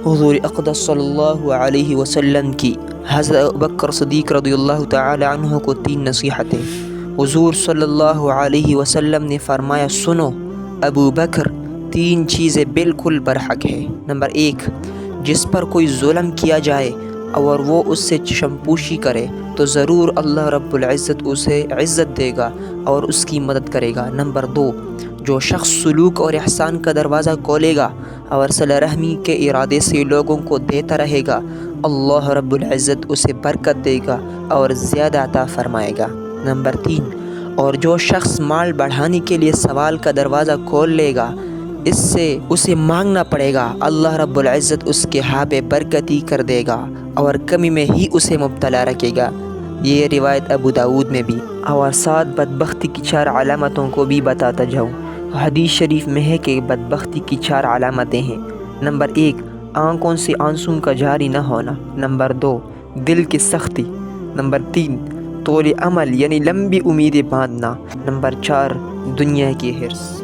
حضور اقدس صلی اللہ علیہ وسلم کی حضرت ابوبکر صدیق رضی اللہ تعالی عنہ کو 3 نصیحتیں۔ حضور صلی اللہ علیہ وسلم نے فرمایا، سنو ابو بکر، 3 چیزیں بالکل برحق ہے۔ نمبر 1، جس پر کوئی ظلم کیا جائے اور وہ اس سے چشم پوشی کرے تو ضرور اللہ رب العزت اسے عزت دے گا اور اس کی مدد کرے گا۔ نمبر 2، جو شخص سلوک اور احسان کا دروازہ کھولے گا اور صلہ رحمی کے ارادے سے لوگوں کو دیتا رہے گا، اللہ رب العزت اسے برکت دے گا اور زیادہ عطا فرمائے گا۔ نمبر 3، اور جو شخص مال بڑھانے کے لیے سوال کا دروازہ کھول لے گا، اس سے اسے مانگنا پڑے گا، اللہ رب العزت اس کے ہاتھ برکتی کر دے گا اور کمی میں ہی اسے مبتلا رکھے گا۔ یہ روایت ابو داود میں بھی۔ اور 7 بدبختی کی 4 علامتوں کو بھی بتاتا جاؤں۔ حدیث شریف میں ہے کہ بدبختی کی 4 علامتیں ہیں۔ نمبر 1، آنکھوں سے آنسوں کا جاری نہ ہونا۔ نمبر 2، دل کی سختی۔ نمبر 3، طول عمل یعنی لمبی امیدیں باندھنا۔ نمبر 4، دنیا کی حرص۔